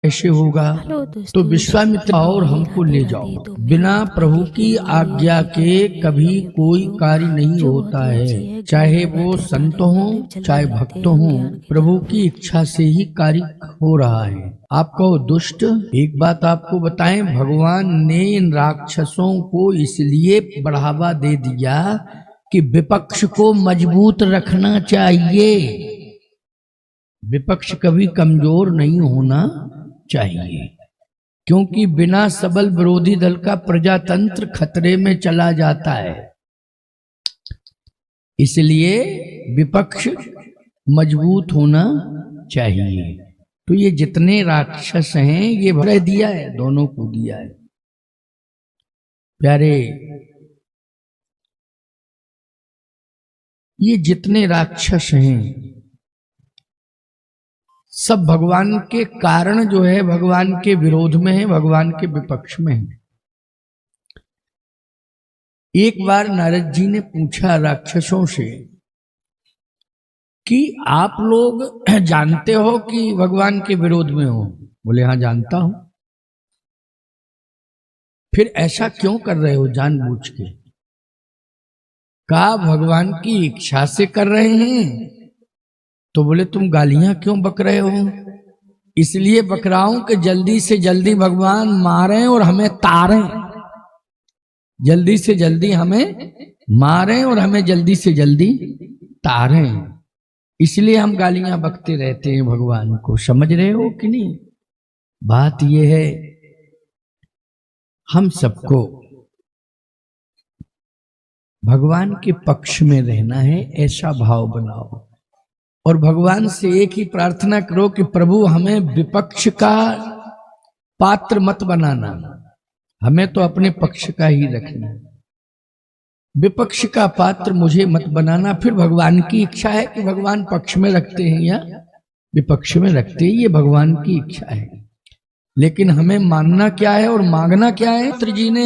कैसे होगा? तो विश्वामित्र और हमको ले जाओ। बिना प्रभु की आज्ञा के कभी कोई कार्य नहीं होता है, चाहे वो संत हो चाहे भक्त हो, प्रभु की इच्छा से ही कार्य हो रहा है। आप कहो दुष्ट, एक बात आपको बताएं, भगवान ने इन राक्षसों को इसलिए बढ़ावा दे दिया कि विपक्ष को मजबूत रखना चाहिए। विपक्ष कभी कमजोर नहीं होना चाहिए, क्योंकि बिना सबल विरोधी दल का प्रजातंत्र खतरे में चला जाता है। इसलिए विपक्ष मजबूत होना चाहिए। तो ये जितने राक्षस हैं ये भय दिया है, दोनों को दिया है। प्यारे, ये जितने राक्षस हैं सब भगवान के कारण जो है भगवान के विरोध में है, भगवान के विपक्ष में है। एक बार नारद जी ने पूछा राक्षसों से कि आप लोग जानते हो कि भगवान के विरोध में हो? बोले हाँ जानता हूं। फिर ऐसा क्यों कर रहे हो जानबूझ के? कहा भगवान की इच्छा से कर रहे हैं। तो बोले तुम गालियां क्यों बक रहे हो? इसलिए बक रहा हूं कि जल्दी से जल्दी भगवान मारें और हमें तारें, जल्दी से जल्दी हमें मारें और हमें जल्दी से जल्दी तारें। इसलिए हम गालियां बकते रहते हैं भगवान को। समझ रहे हो कि नहीं? बात यह है, हम सबको भगवान के पक्ष में रहना है, ऐसा भाव बनाओ और भगवान से एक ही प्रार्थना करो कि प्रभु हमें विपक्ष का पात्र मत बनाना, हमें तो अपने पक्ष का ही रखना है। विपक्ष का पात्र मुझे मत बनाना। फिर भगवान की इच्छा है कि भगवान पक्ष में रखते हैं या विपक्ष में रखते हैं, ये भगवान की इच्छा है। लेकिन हमें मानना क्या है और मांगना क्या है? मित्र जी ने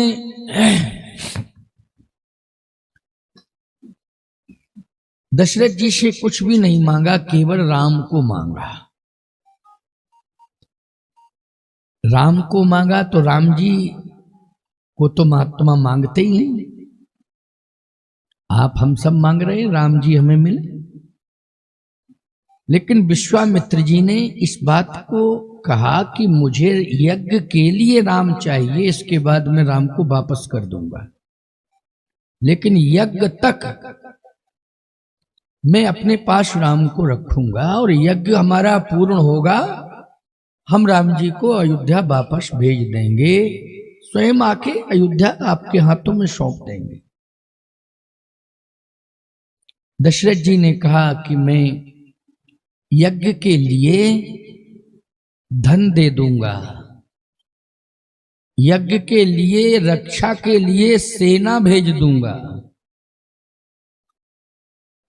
दशरथ जी से कुछ भी नहीं मांगा, केवल राम को मांगा। राम को मांगा तो राम जी को तो महात्मा मांगते ही हैं। आप हम सब मांग रहे हैं राम जी हमें मिले, लेकिन विश्वामित्र जी ने इस बात को कहा कि मुझे यज्ञ के लिए राम चाहिए, इसके बाद मैं राम को वापस कर दूंगा। लेकिन यज्ञ तक मैं अपने पास राम को रखूंगा और यज्ञ हमारा पूर्ण होगा, हम राम जी को अयोध्या वापस भेज देंगे, स्वयं आके अयोध्या आपके हाथों में सौंप देंगे। दशरथ जी ने कहा कि मैं यज्ञ के लिए धन दे दूंगा, यज्ञ के लिए रक्षा के लिए सेना भेज दूंगा,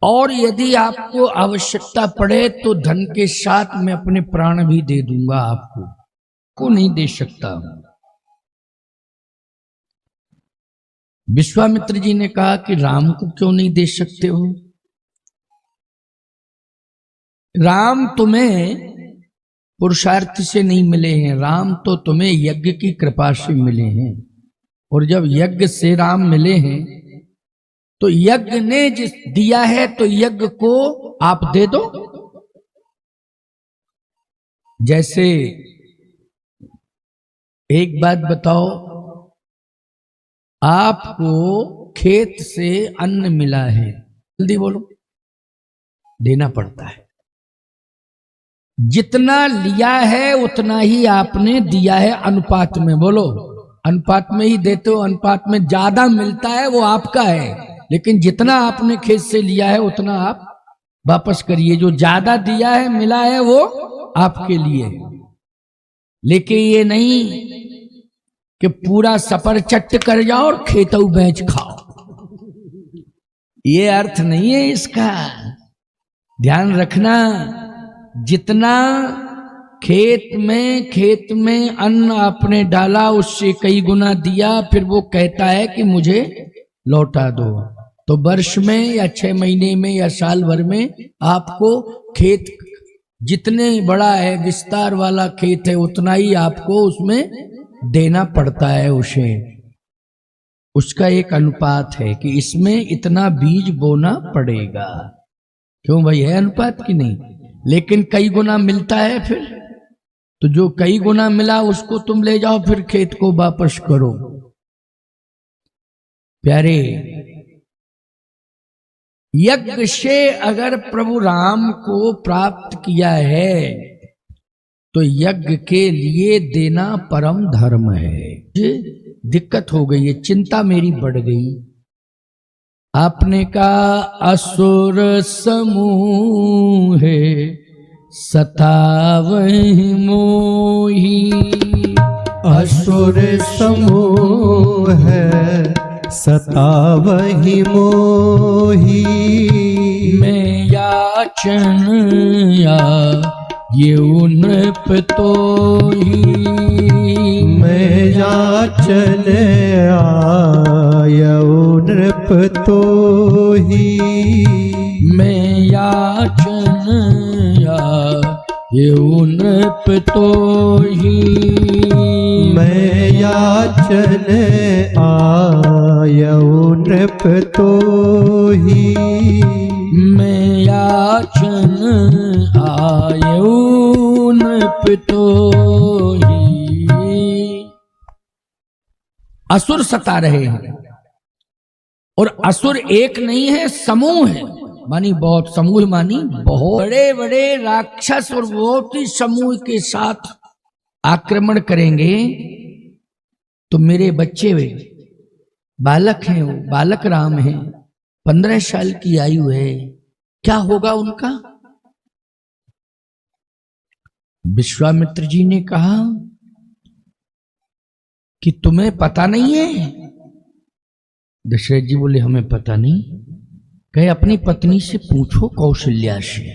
और यदि आपको आवश्यकता पड़े तो धन के साथ मैं अपने प्राण भी दे दूंगा। आपको को नहीं दे सकता। विश्वामित्र जी ने कहा कि राम को क्यों नहीं दे सकते हो? राम तुम्हें पुरुषार्थ से नहीं मिले हैं, राम तो तुम्हें यज्ञ की कृपा से मिले हैं। और जब यज्ञ से राम मिले हैं तो यज्ञ ने जिस दिया है तो यज्ञ को आप दे दो। जैसे एक बात बताओ, आपको खेत से अन्न मिला है, जल्दी बोलो, देना पड़ता है। जितना लिया है उतना ही आपने दिया है, अनुपात में। बोलो, अनुपात में ही देते हो। अनुपात में ज्यादा मिलता है वो आपका है, लेकिन जितना आपने खेत से लिया है उतना आप वापस करिए। जो ज्यादा दिया है मिला है वो आपके लिए। लेकिन ये नहीं कि पूरा सफरचट कर जाओ और खेतऊ बेच खाओ, ये अर्थ नहीं है इसका। ध्यान रखना, जितना खेत में अन्न आपने डाला उससे कई गुना दिया, फिर वो कहता है कि मुझे लौटा दो। तो वर्ष में या 6 महीने में या साल भर में आपको खेत जितने बड़ा है विस्तार वाला खेत है उतना ही आपको उसमें देना पड़ता है उसे। उसका एक अनुपात है कि इसमें इतना बीज बोना पड़ेगा। क्यों भाई, है अनुपात कि नहीं? लेकिन कई गुना मिलता है फिर, तो जो कई गुना मिला उसको तुम ले जाओ फिर खेत को वापस करो। प्यारे, यज्ञ से अगर प्रभु राम को प्राप्त किया है तो यज्ञ के लिए देना परम धर्म है। दिक्कत हो गई है, चिंता मेरी बढ़ गई। आपने कहा असुर समूह सतावहि मोही, असुर समूह सतावहि मोही, मैं याचन ये नृप तोही, मैं याचन आयऊ नृप तोही, मैं याचन ये नृप तोही, मैं याचन आयऊ नृप तोही, मैं याचन आयऊ नृप तोही। असुर सता रहे हैं, और असुर एक नहीं है, समूह है। मानी बहुत, समूह मानी बहुत बड़े बड़े राक्षस और बहुत ही समूह के साथ आक्रमण करेंगे। तो मेरे बच्चे वे बालक हैं, वो बालक राम हैं, 15 साल की आयु है, क्या होगा उनका? विश्वामित्र जी ने कहा कि तुम्हें पता नहीं है? दशरथ जी बोले हमें पता नहीं। कहे अपनी पत्नी से पूछो, कौशल्या से,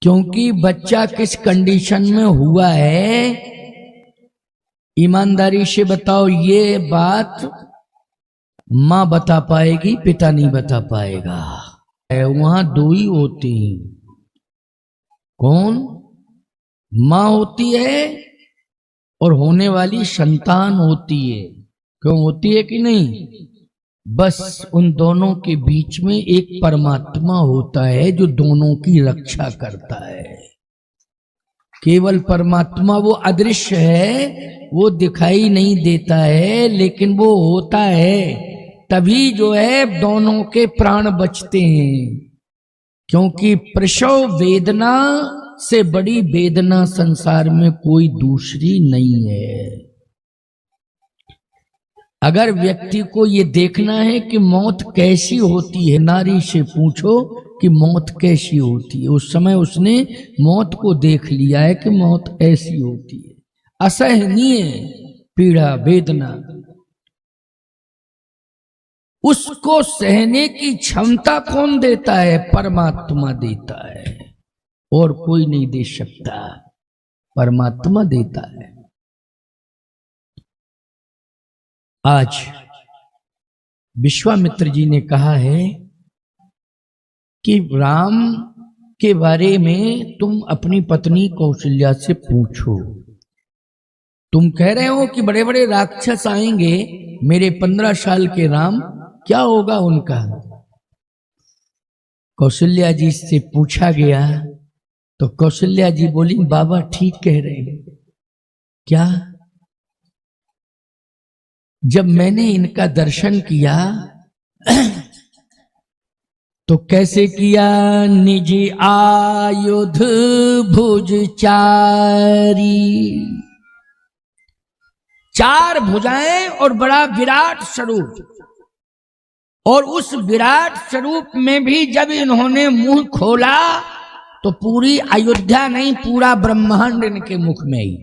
क्योंकि बच्चा किस कंडीशन में हुआ है ईमानदारी से बताओ। ये बात मां बता पाएगी, पिता नहीं बता पाएगा। वहां दो ही होती हैं, कौन? मां होती है और होने वाली संतान होती है। क्यों होती है कि नहीं? बस उन दोनों के बीच में एक परमात्मा होता है जो दोनों की रक्षा करता है। केवल परमात्मा, वो अदृश्य है, वो दिखाई नहीं देता है, लेकिन वो होता है। तभी जो है दोनों के प्राण बचते हैं, क्योंकि प्रसव वेदना से बड़ी वेदना संसार में कोई दूसरी नहीं है। अगर व्यक्ति को ये देखना है कि मौत कैसी होती है, नारी से पूछो कि मौत कैसी होती है। उस समय उसने मौत को देख लिया है कि मौत ऐसी होती है, असहनीय पीड़ा वेदना। उसको सहने की क्षमता कौन देता है? परमात्मा देता है, और कोई नहीं दे सकता, परमात्मा देता है। आज विश्वामित्र जी ने कहा है कि राम के बारे में तुम अपनी पत्नी कौशल्या से पूछो। तुम कह रहे हो कि बड़े बड़े राक्षस आएंगे, मेरे 15 साल के राम, क्या होगा उनका? कौशल्या जी से पूछा गया तो कौशल्या जी बोली बाबा ठीक कह रहे हैं। क्या? जब मैंने इनका दर्शन किया तो कैसे किया? निज आयुध भुज चारी, 4 भुजाएं और बड़ा विराट स्वरूप। और उस विराट स्वरूप में भी जब इन्होंने मुंह खोला तो पूरी अयोध्या नहीं, पूरा ब्रह्मांड इनके मुख में ही।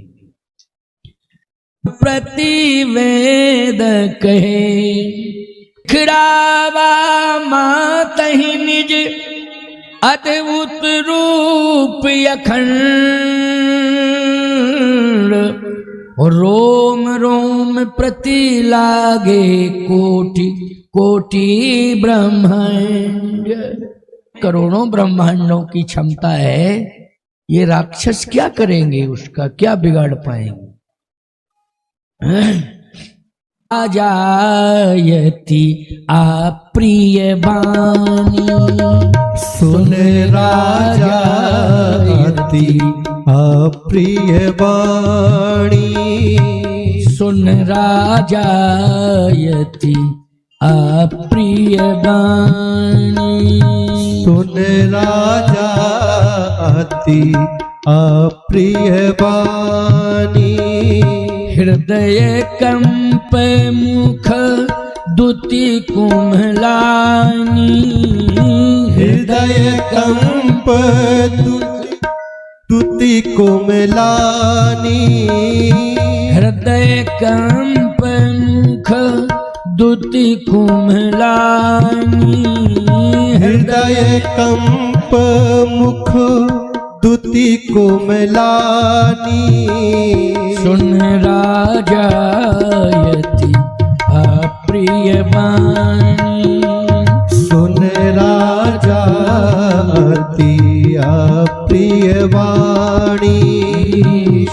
प्रतिवेद कहे खिड़ावा मातहि निज अद्भुत रूप अखंड, और रोम रोम प्रति लागे कोटि कोटि ब्रह्मांड। करोड़ों ब्रह्मांडों की क्षमता है, ये राक्षस क्या करेंगे, उसका क्या बिगाड़ पाएंगे। जायती अप्रिय वाणी, सुन राजा अति अप्रिय वाणी, सुन राजायति अप्रिय वाणी, सुन राजा अति अप्रिय वाणी, हृदय कंप मुख दुति कुम्हलानी, हृदय कंप दुति कोमलानी, हृदय कंप मुख दुति कुम्हलानी, हृदय कंप मुख दुति कोमलानी, सुन राजायति अप्रिय वाणी, सुन राजा अति अप्रिय वाणी,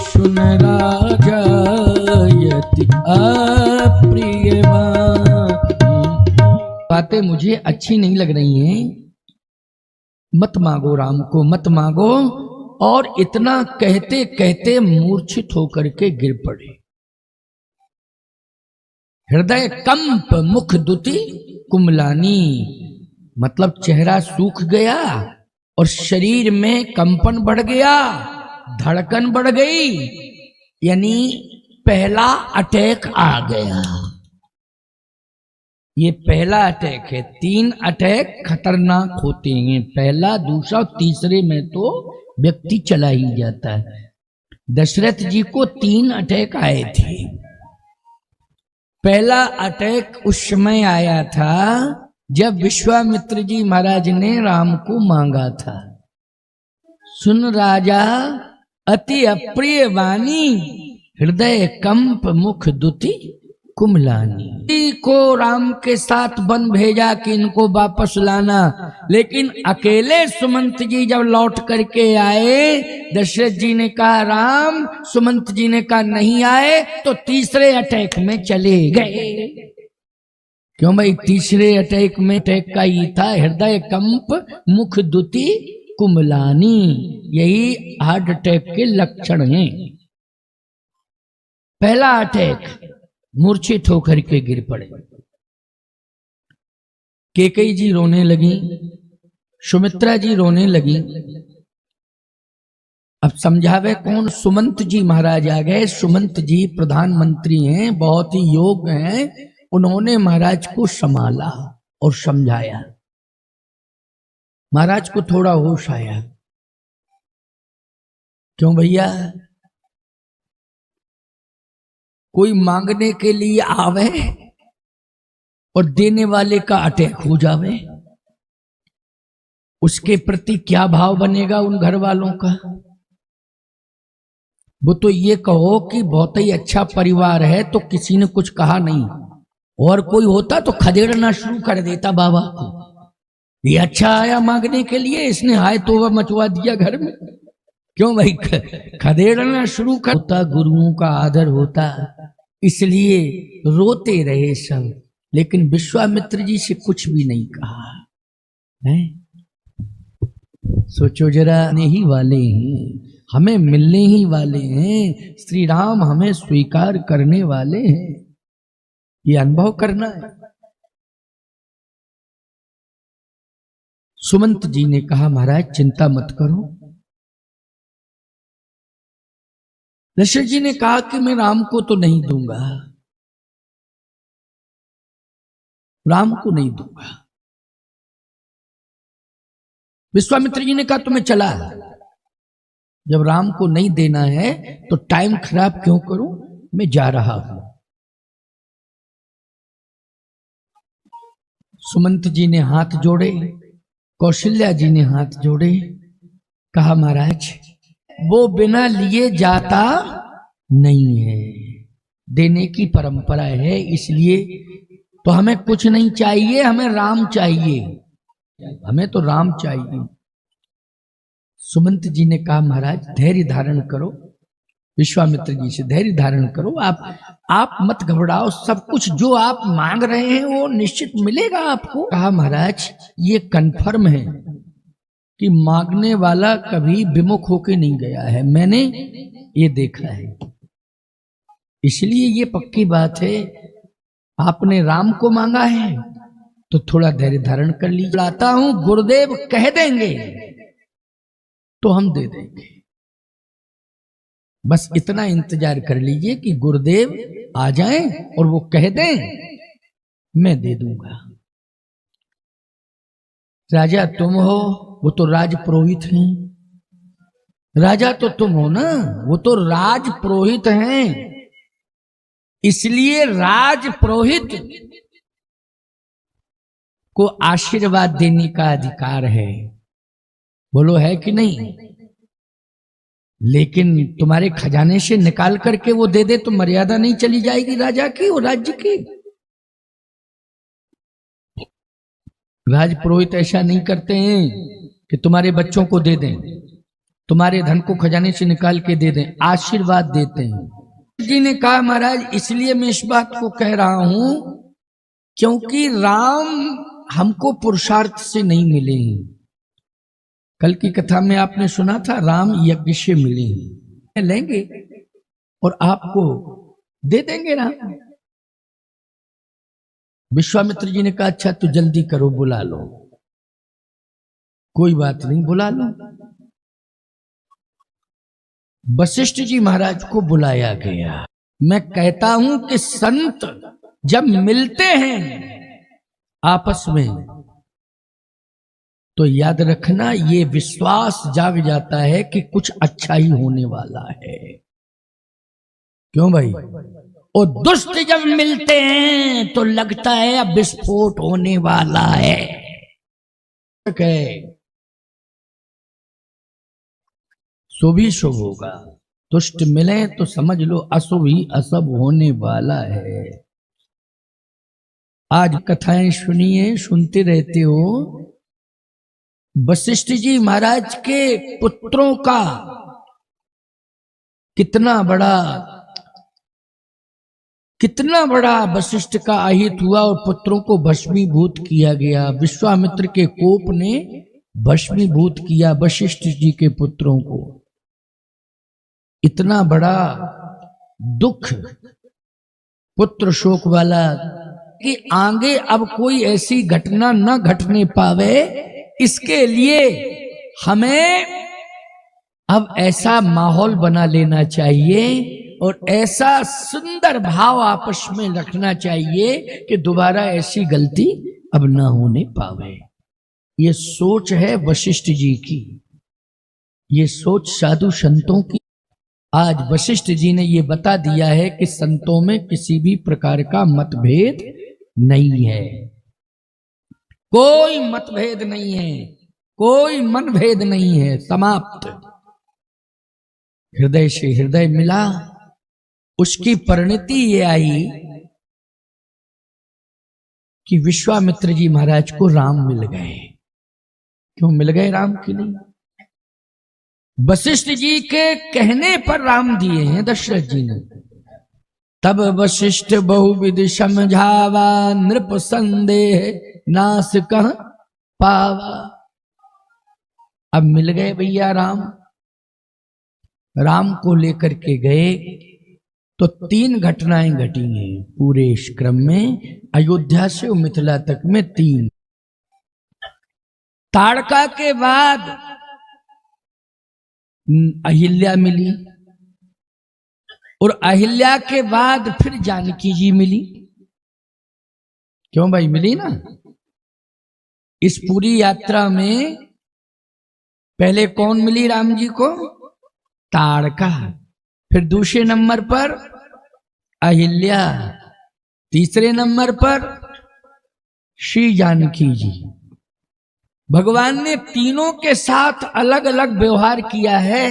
सुन राजायति अप्रिय वाणी। बातें मुझे अच्छी नहीं लग रही हैं, मत मांगो राम को, मत मांगो। और इतना कहते कहते मूर्छित होकर के गिर पड़े। हृदय कंप मुख दुति कुमलानी, मतलब चेहरा सूख गया और शरीर में कंपन बढ़ गया, धड़कन बढ़ गई, यानी पहला अटैक आ गया। ये पहला अटैक है। 3 अटैक खतरनाक होते हैं, पहला, दूसरा, तीसरे में तो व्यक्ति चला ही जाता है। दशरथ जी को 3 अटैक आए थे। पहला अटैक उस समय आया था जब विश्वामित्र जी महाराज ने राम को मांगा था, सुन राजा अति अप्रिय वाणी, हृदय कंप मुख दुति कुमलानी। को राम के साथ वन भेजा कि इनको वापस लाना, लेकिन अकेले सुमंत जी जब लौट करके आए, दशरथ जी ने कहा राम, सुमंत जी ने कहा नहीं आए, तो तीसरे अटैक में चले गए। क्यों भाई? तीसरे अटैक में अटैक का ही था हृदय कंप मुख दुति कुमलानी, यही हार्ट अटैक के लक्षण हैं। पहला अटैक, मूर्छित होकर के गिर पड़े। केकई जी रोने लगी, सुमित्रा जी रोने लगी। अब समझावे कौन? सुमंत जी महाराज आ गए। सुमंत जी प्रधानमंत्री हैं, बहुत ही योग्य हैं। उन्होंने महाराज को संभाला और समझाया। महाराज को थोड़ा होश आया। क्यों भैया? कोई मांगने के लिए आवे और देने वाले का अटैक हो जावे, उसके प्रति क्या भाव बनेगा उन घर वालों का? वो तो ये कहो कि बहुत ही अच्छा परिवार है, तो किसी ने कुछ कहा नहीं, और कोई होता तो खदेड़ना शुरू कर देता बाबा को। ये अच्छा आया मांगने के लिए, इसने हाय तोबा मचवा दिया घर में। क्यों भाई? खदेड़ना शुरू करता। गुरुओं का आदर होता, इसलिए रोते रहे सब, लेकिन विश्वामित्र जी से कुछ भी नहीं कहा है। सोचो जरा, आने ही वाले हैं, हमें मिलने ही वाले हैं, श्री राम हमें स्वीकार करने वाले हैं, ये अनुभव करना है। सुमंत जी ने कहा महाराज चिंता मत करो। दशरथ जी ने कहा कि मैं राम को तो नहीं दूंगा, राम को नहीं दूंगा। विश्वामित्र जी ने कहा तुम्हें चला, जब राम को नहीं देना है तो टाइम खराब क्यों करूं, मैं जा रहा हूं। सुमंत जी ने हाथ जोड़े, कौशल्या जी ने हाथ जोड़े, कहा महाराज वो बिना लिए जाता नहीं है, देने की परंपरा है, इसलिए तो हमें कुछ नहीं चाहिए, हमें राम चाहिए। हमें तो राम चाहिए। सुमंत जी ने कहा महाराज धैर्य धारण करो, विश्वामित्र जी से धैर्य धारण करो, आप मत घबराओ, सब कुछ जो आप मांग रहे हैं वो निश्चित मिलेगा आपको। कहा महाराज ये कन्फर्म है कि मांगने वाला कभी विमुख होके नहीं गया है, मैंने ये देखा है, इसलिए ये पक्की बात है आपने राम को मांगा है तो थोड़ा धैर्य धारण कर लीजिए। लाता हूं गुरुदेव कह देंगे तो हम दे देंगे, बस इतना इंतजार कर लीजिए कि गुरुदेव आ जाएं और वो कह दें, मैं दे दूंगा। राजा तुम हो, वो तो राज पुरोहित हैं, राजा तो तुम हो ना, वो तो राज पुरोहित हैं, इसलिए राज पुरोहित को आशीर्वाद देने का अधिकार है, बोलो है कि नहीं? लेकिन तुम्हारे खजाने से निकाल करके वो दे दे तो मर्यादा नहीं चली जाएगी राजा की और राज्य की। राज पुरोहित ऐसा नहीं करते हैं कि तुम्हारे बच्चों को दे दें, तुम्हारे धन को खजाने से निकाल के दे दें, आशीर्वाद देते हैं। जी ने कहा महाराज इसलिए मैं इस बात को कह रहा हूं क्योंकि राम हमको पुरुषार्थ से नहीं मिले हैं। कल की कथा में आपने सुना था राम यज्ञ से मिले हैं, लेंगे और आपको दे देंगे राम। विश्वामित्र जी ने कहा अच्छा तो जल्दी करो, बुला लो। कोई बात नहीं, बुला लो। वशिष्ठ जी महाराज को बुलाया गया। मैं कहता हूं कि संत जब मिलते हैं आपस में तो याद रखना ये विश्वास जाग जाता है कि कुछ अच्छा ही होने वाला है। क्यों भाई? और दुष्ट जब मिलते हैं तो लगता है अब विस्फोट होने वाला है। शुभ ही शुभ होगा, दुष्ट मिले तो समझ लो अशुभ ही अशुभ होने वाला है। आज कथाएं सुनिए, सुनते रहते हो। वशिष्ठ जी महाराज के पुत्रों का कितना बड़ा वशिष्ठ का अहित हुआ और पुत्रों को भस्मीभूत किया गया। विश्वामित्र के कोप ने भस्मीभूत किया वशिष्ठ जी के पुत्रों को। इतना बड़ा दुख पुत्र शोक वाला कि आगे अब कोई ऐसी घटना न घटने पावे, इसके लिए हमें अब ऐसा माहौल बना लेना चाहिए और ऐसा सुंदर भाव आपस में रखना चाहिए कि दोबारा ऐसी गलती अब ना होने पावे। ये सोच है वशिष्ठ जी की, ये सोच साधु संतों की। आज वशिष्ठ जी ने ये बता दिया है कि संतों में किसी भी प्रकार का मतभेद नहीं है, कोई मतभेद नहीं है, कोई मनभेद नहीं है, समाप्त। हृदय से हृदय मिला, उसकी परिणति ये आई कि विश्वामित्र जी महाराज को राम मिल गए। क्यों मिल गए राम के लिए? वशिष्ठ जी के कहने पर राम दिए हैं दशरथ जी ने। तब वशिष्ठ बहुविधि समझावा, नृप संदेह नास कह पावा। अब मिल गए भैया राम। राम को लेकर के गए तो 3 घटनाएं घटी हैं पूरे इस क्रम में। अयोध्या से मिथिला तक में 3। ताड़का के बाद अहिल्या मिली और अहिल्या के बाद फिर जानकी जी मिली। क्यों भाई? मिली ना। इस पूरी यात्रा में पहले कौन मिली राम जी को? ताड़का, फिर दूसरे नंबर पर अहिल्या, तीसरे नंबर पर श्री जानकी जी। भगवान ने तीनों के साथ अलग अलग व्यवहार किया है।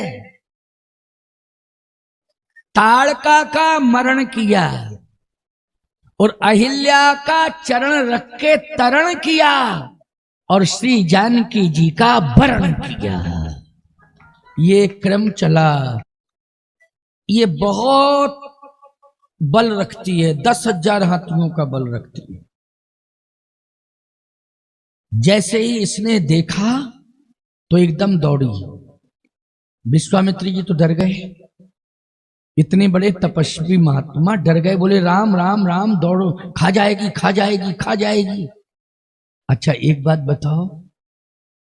ताड़का का मरण किया और अहिल्या का चरण रख के तरण किया। और श्री जानकी जी का वरण किया। ये क्रम चला। ये बहुत बल रखती है, 10,000 हाथियों का बल रखती है। जैसे ही इसने देखा तो एकदम दौड़ी। विश्वामित्र जी तो डर गए, इतने बड़े तपस्वी महात्मा डर गए, बोले राम राम राम, दौड़ो, खा जाएगी खा जाएगी खा जाएगी। अच्छा एक बात बताओ,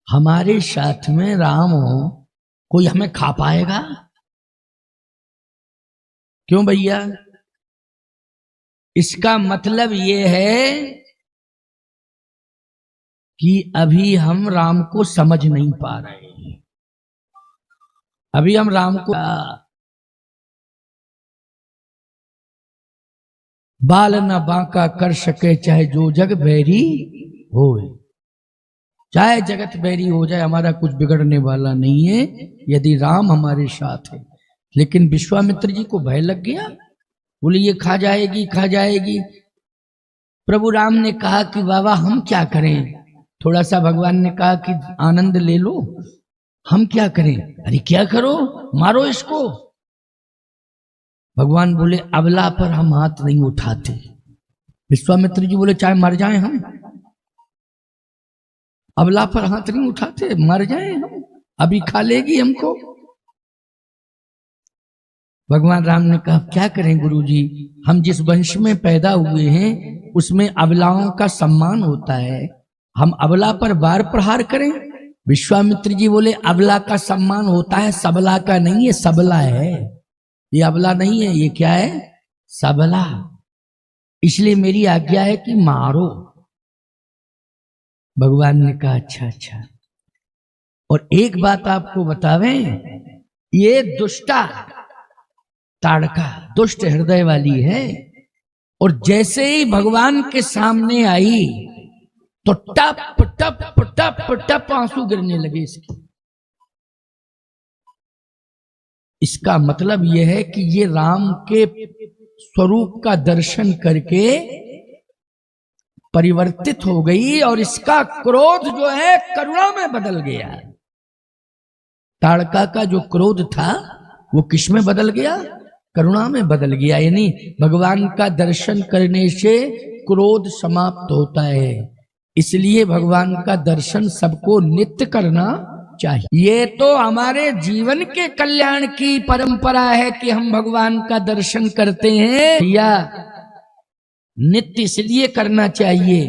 हमारे साथ में राम हो, कोई हमें खा पाएगा? क्यों भैया? इसका मतलब ये है कि अभी हम राम को समझ नहीं पा रहे हैं। अभी हम राम को बाल न बांका कर सके, चाहे जो जग बैरी होए। चाहे जगत बैरी हो जाए, हमारा कुछ बिगड़ने वाला नहीं है यदि राम हमारे साथ है। लेकिन विश्वामित्र जी को भय लग गया, बोले ये खा जाएगी खा जाएगी। प्रभु राम ने कहा कि बाबा हम क्या करें? थोड़ा सा भगवान ने कहा कि आनंद ले लो, हम क्या करें? अरे क्या करो, मारो इसको। भगवान बोले अबला पर हम हाथ नहीं उठाते। विश्वामित्र जी बोले चाहे मर जाएं हम, अबला पर हाथ नहीं उठाते, मर जाएं हम, अभी खा लेगी हमको। भगवान राम ने कहा क्या करें गुरुजी, हम जिस वंश में पैदा हुए हैं उसमें अबलाओं का सम्मान होता है, हम अबला पर वार प्रहार करें? विश्वामित्र जी बोले अबला का सम्मान होता है, सबला का नहीं है, सबला है। ये अबला नहीं है, ये क्या है? सबला। इसलिए मेरी आज्ञा है कि मारो। भगवान ने कहा अच्छा अच्छा। और एक बात आपको बतावें, ये दुष्टा ताड़का दुष्ट हृदय वाली है, और जैसे ही भगवान के सामने आई तो टप टप टप टप आंसू गिरने लगे इसके। इसका मतलब यह है कि ये राम के स्वरूप का दर्शन करके परिवर्तित हो गई, और इसका क्रोध जो है करुणा में बदल गया। ताड़का का जो क्रोध था वो किस में बदल गया? करुणा में बदल गया। यानी भगवान का दर्शन करने से क्रोध समाप्त होता है। इसलिए भगवान का दर्शन सबको नित्य करना चाहिए। ये तो हमारे जीवन के कल्याण की परंपरा है कि हम भगवान का दर्शन करते हैं, या नित्य इसलिए करना चाहिए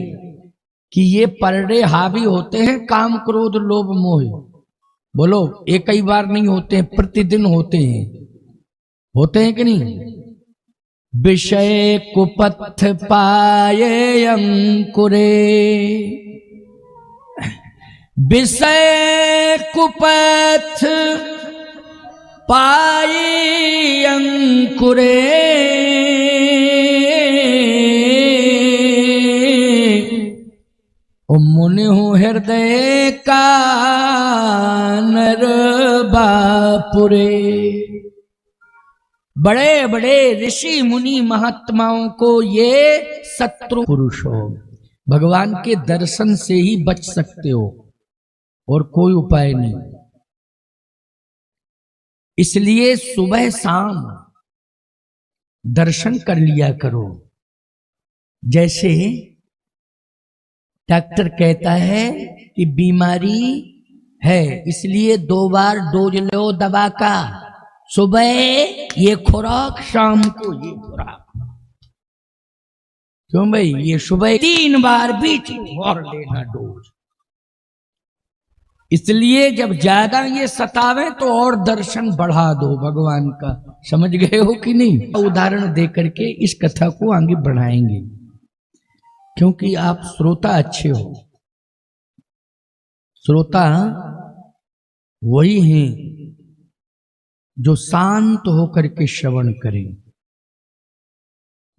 कि ये परड़े हावी होते हैं काम क्रोध लोभ मोह। बोलो एक ही बार नहीं होते हैं, प्रतिदिन होते हैं। होते हैं कि नहीं? विषय कुपथ पाये अंकुरे, विषय कुपथ पाये अंकुरे, मुनि हूँ हृदय का नर बापुरे। बड़े बड़े ऋषि मुनि महात्माओं को ये शत्रु पुरुष हो, भगवान के दर्शन से ही बच सकते हो, और कोई उपाय नहीं। इसलिए सुबह शाम दर्शन कर लिया करो। जैसे डॉक्टर कहता है कि बीमारी है इसलिए 2 बार डोज लो दवा का, सुबह ये खुराक, शाम को ये खुराक। क्यों भाई? ये सुबह 3 बार बीच और लेना डोज। इसलिए जब ज्यादा ये सतावे तो और दर्शन बढ़ा दो भगवान का। समझ गए हो कि नहीं? उदाहरण दे करके इस कथा को आगे बढ़ाएंगे, क्योंकि आप श्रोता अच्छे हो। श्रोता वही हैं जो शांत होकर के श्रवण करें।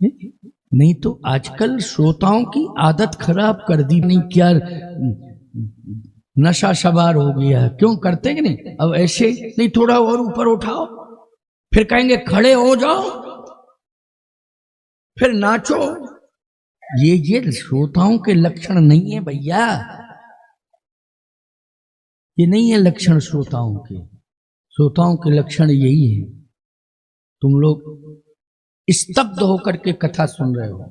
नहीं तो आजकल श्रोताओं की आदत खराब कर दी। नहीं क्या नशा सवार हो गया। क्यों करते कि नहीं? अब ऐसे नहीं, थोड़ा और ऊपर उठाओ, फिर कहेंगे खड़े हो जाओ, फिर नाचो। ये श्रोताओं के लक्षण नहीं है भैया। ये नहीं है लक्षण श्रोताओं के। श्रोताओं के लक्षण यही है, तुम लोग स्तब्ध होकर के कथा सुन रहे हो,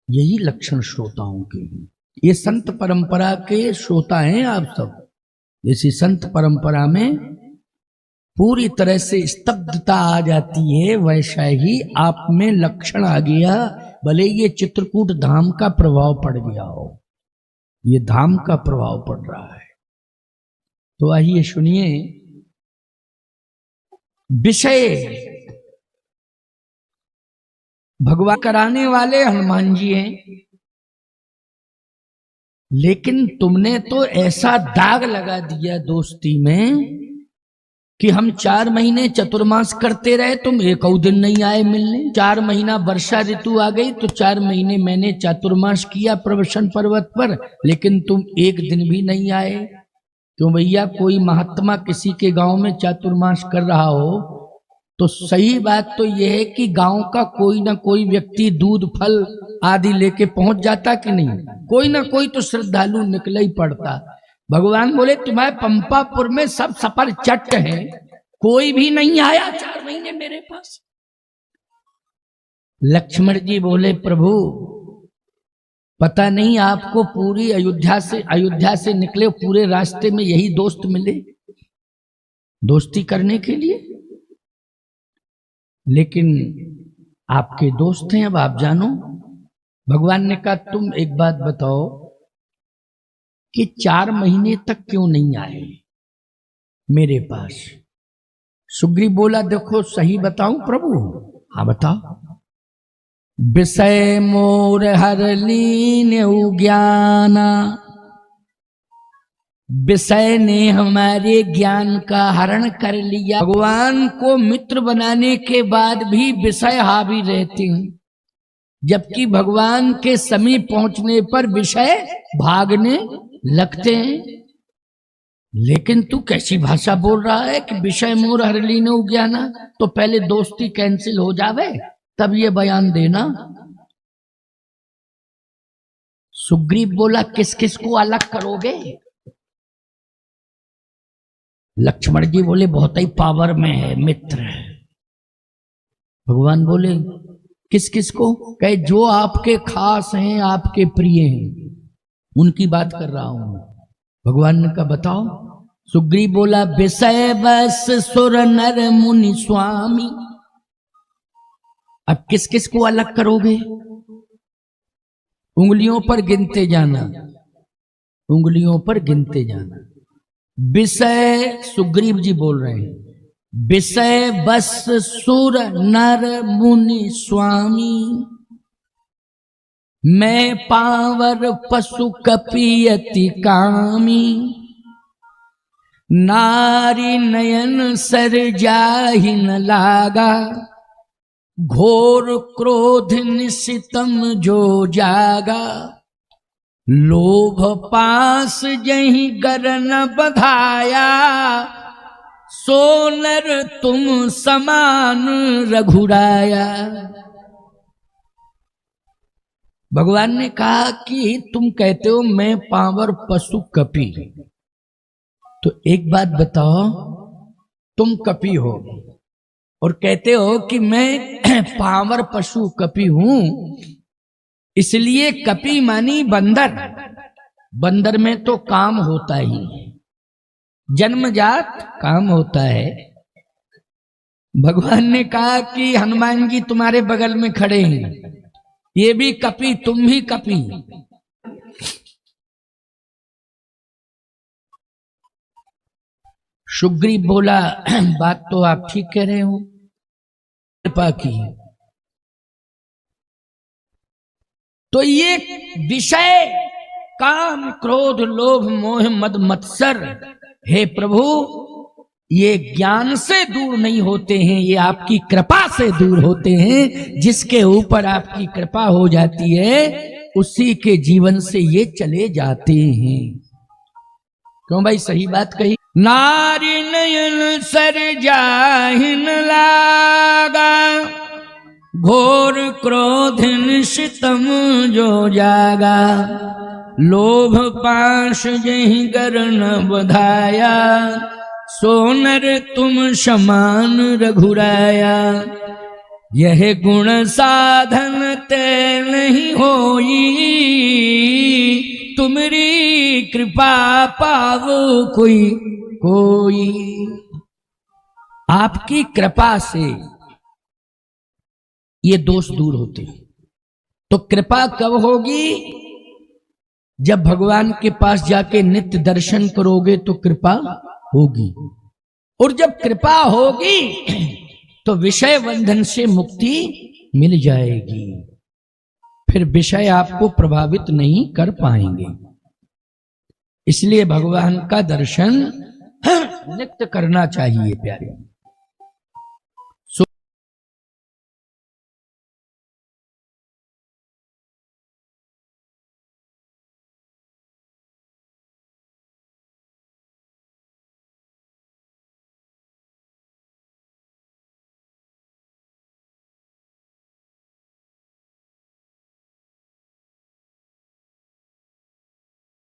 यही लक्षण श्रोताओं के हैं। ये संत परंपरा के श्रोता हैं आप सब। जैसे संत परंपरा में पूरी तरह से स्तब्धता आ जाती है, वैसा ही आप में लक्षण आ गया। भले ये चित्रकूट धाम का प्रभाव पड़ गया हो, ये धाम का प्रभाव पड़ रहा है। तो आइए सुनिए विषय। भगवान कराने वाले हनुमान जी हैं, लेकिन तुमने तो ऐसा दाग लगा दिया दोस्ती में कि हम 4 महीने चतुर्मास करते रहे, तुम एक दिन नहीं आए मिलने। 4 महीना वर्षा ऋतु आ गई तो 4 महीने मैंने चातुर्मास किया प्रवसन पर्वत पर, लेकिन तुम एक दिन भी नहीं आए। क्यों भैया, कोई महात्मा किसी के गांव में चातुर्मास कर रहा हो तो सही बात तो यह है कि गांव का कोई ना कोई व्यक्ति दूध फल आदि लेके पहुंच जाता कि नहीं, कोई ना कोई तो श्रद्धालु निकल ही पड़ता। भगवान बोले तुम्हारे पंपापुर में सब सफर चट है, कोई भी नहीं आया 4 महीने मेरे पास। लक्ष्मण जी बोले प्रभु पता नहीं आपको पूरी अयोध्या से निकले पूरे रास्ते में यही दोस्त मिले दोस्ती करने के लिए, लेकिन आपके दोस्त हैं, अब आप जानो। भगवान ने कहा तुम एक बात बताओ कि 4 महीने तक क्यों नहीं आए मेरे पास। सुग्रीव बोला देखो सही बताऊं प्रभु। हाँ बताओ। विषय मोर हर लीन्यु ज्ञाना, विषय ने हमारे ज्ञान का हरण कर लिया। भगवान को मित्र बनाने के बाद भी विषय हावी रहते हैं, जबकि भगवान के समीप पहुंचने पर विषय भागने लगते हैं। लेकिन तू कैसी भाषा बोल रहा है कि विषय मोर हर लीन्यु ज्ञाना, तो पहले दोस्ती कैंसिल हो जावे तब ये बयान देना। सुग्रीव बोला किस किस को अलग करोगे। लक्ष्मण जी बोले बहुत ही पावर में है मित्र। भगवान बोले किस किस को। कहे जो आपके खास हैं, आपके प्रिय हैं, उनकी बात कर रहा हूं। भगवान ने कहा बताओ। सुग्रीव बोला विषय बस सुर नर मुनि स्वामी। अब किस किस को अलग करोगे, उंगलियों पर गिनते जाना, उंगलियों पर गिनते जाना। विषय सुग्रीव जी बोल रहे हैं विषय बस सुर नर मुनि स्वामी, मैं पावर पशु कपियति कामी, नारी नयन सर जाहि न लागा, घोर क्रोध निशितम जो जागा, लोभ पास जहीं गर न बधाया, सोनर तुम समान रघुराया। भगवान ने कहा कि तुम कहते हो मैं पावर पशु कपि, तो एक बात बताओ तुम कपि हो और कहते हो कि मैं पावर पशु कपि हूं, इसलिए कपि मानी बंदर। बंदर में तो काम होता ही है, जन्मजात काम होता है। भगवान ने कहा कि हनुमान जी तुम्हारे बगल में खड़े हैं, ये भी कपि तुम भी कपि। सुग्रीव बोला बात तो आप ठीक कह रहे हो, कृपा की। तो ये विषय काम क्रोध लोभ मोह मद मत्सर, हे प्रभु ये ज्ञान से दूर नहीं होते हैं, ये आपकी कृपा से दूर होते हैं। जिसके ऊपर आपकी कृपा हो जाती है उसी के जीवन से ये चले जाते हैं। क्यों भाई, सही बात कही। नारी नयन सर जाहिन लागा, घोर क्रोध निशितम जो जागा, लोभ पाश जहि गर न बधाया, सोनर तुम समान रघुराया। यह गुण साधन ते नहीं होई, तुमरी कृपा पावो कोई कोई। आपकी कृपा से ये दोष दूर होते हैं। तो कृपा कब होगी? जब भगवान के पास जाके नित्य दर्शन करोगे तो कृपा होगी। और जब कृपा होगी तो विषय बंधन से मुक्ति मिल जाएगी, फिर विषय आपको प्रभावित नहीं कर पाएंगे। इसलिए भगवान का दर्शन नित्य करना चाहिए प्यारे।